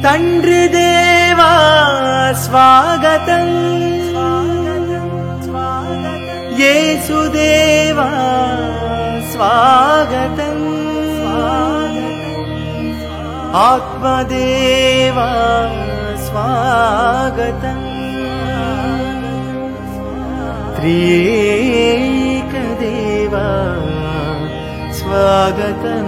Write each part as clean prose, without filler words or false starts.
తండ్రి దేవా స్వాగతం, యేసుదేవా స్వాగతం, ఆత్మదేవా స్వాగతం, త్రియేకదేవా స్వాగతం.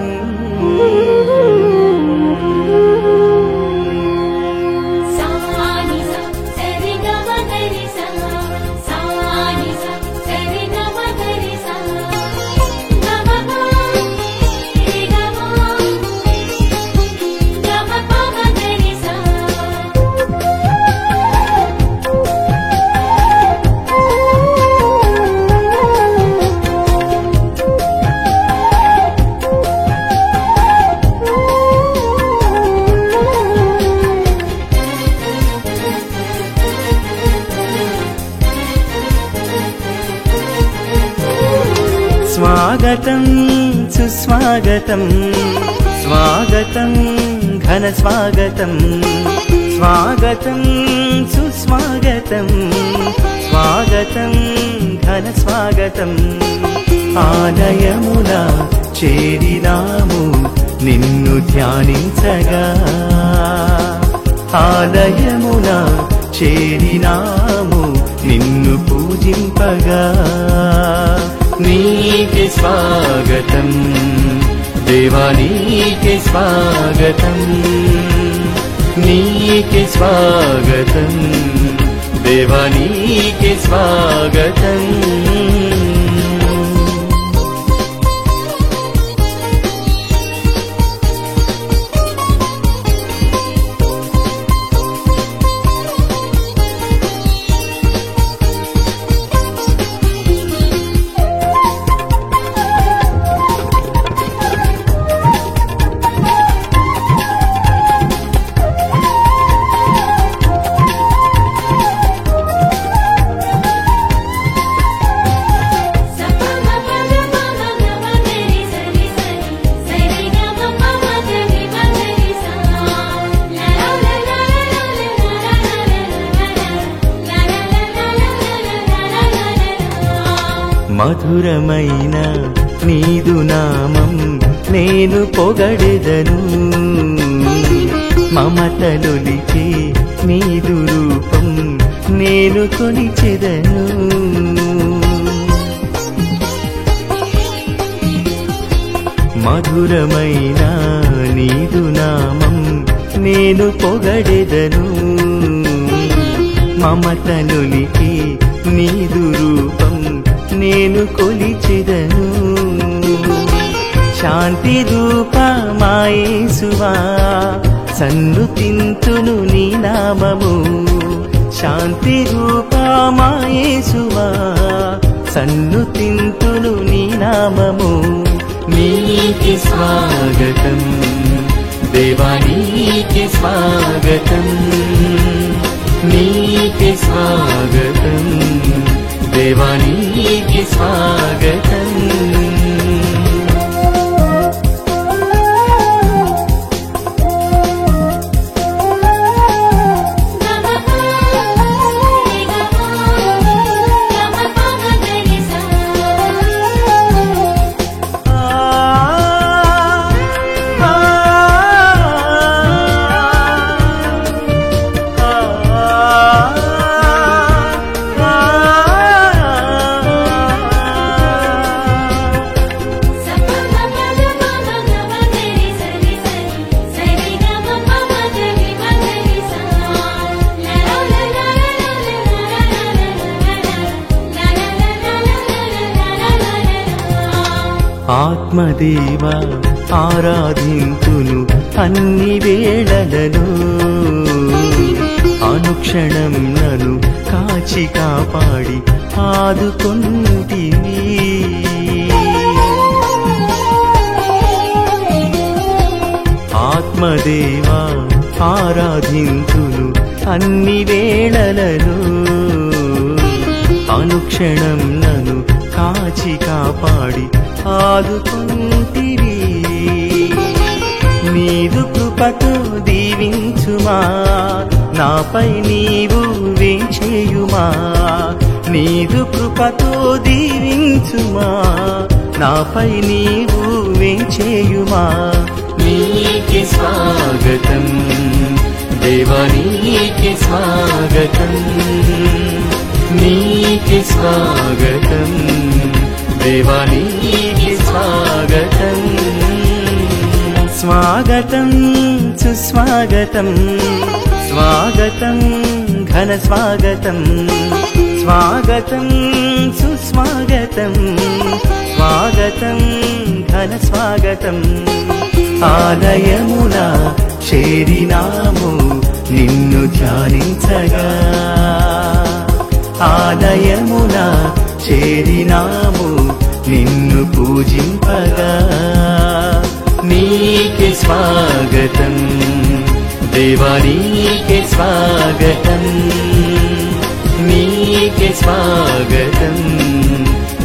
స్వాగతం సుస్వాగతం, స్వాగతం ఘన స్వాగతం, స్వాగతం సుస్వాగతం, స్వాగతం ఘన స్వాగతం. ఆలయమున చేరినాము నిన్ను ధ్యానించగా, ఆలయమున చేరినాము నిన్ను పూజింపగా. నీకే స్వాగతం దేవా, నీకే స్వాగతం, నీకే స్వాగతం దేవా, నీకే స్వాగతం. మధురమైన నీదు నామం నేను పొగడెదను, మమతలొలికే నీదు రూపం నేను కొలిచెదను. మధురమైన నీదు నామం నేను పొగడెదను, మమతలొలికే నీదు రూపం నేను కొలిచెదను. శాంతి రూపమా యేసువా సన్నుతింతును నీ నామము, శాంతి రూపమా యేసువా సన్నుతింతును నీ నామము. నీకే స్వాగతం దేవా, నీకే స్వాగతం, నీకే స్వాగతం దేవా, నీకే స్వాగతం. ఆత్మదేవా ఆరాధింతును అన్ని వేళలలో, అనుక్షణం నన్ను కాచి కాపాడి ఆదుకొంటివి. ఆత్మదేవా ఆరాధింతును అన్ని వేళలలో, అనుక్షణం నన్ను కాచి కాపాడి ఆదుకొంటివి. నీదు కృప కృపతో దీవించుమా, నాపై నీవు వేంచేయుమా. నీదు కృపతో దీవించుమా, నాపై నీవు వేంచేయుమా. నీకే స్వాగతం దేవా, నీకే స్వాగతం, నీకే స్వాగతం దేవా, నీకే స్వాగతం. స్వాగతం సుస్వాగతం, స్వాగతం ఘన స్వాగతం, స్వాగతం సుస్వాగతం, స్వాగతం ఘన స్వాగతం. ఆలయమున చేరినాము నిన్ను ధ్యానించగా, ఆలయమున చేరినాము నిన్ను పూజింపగా. నీకే స్వాగతం దేవా, నీకే స్వాగతం, నీకే స్వాగతం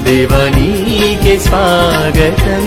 దేవా, నీకే స్వాగతం.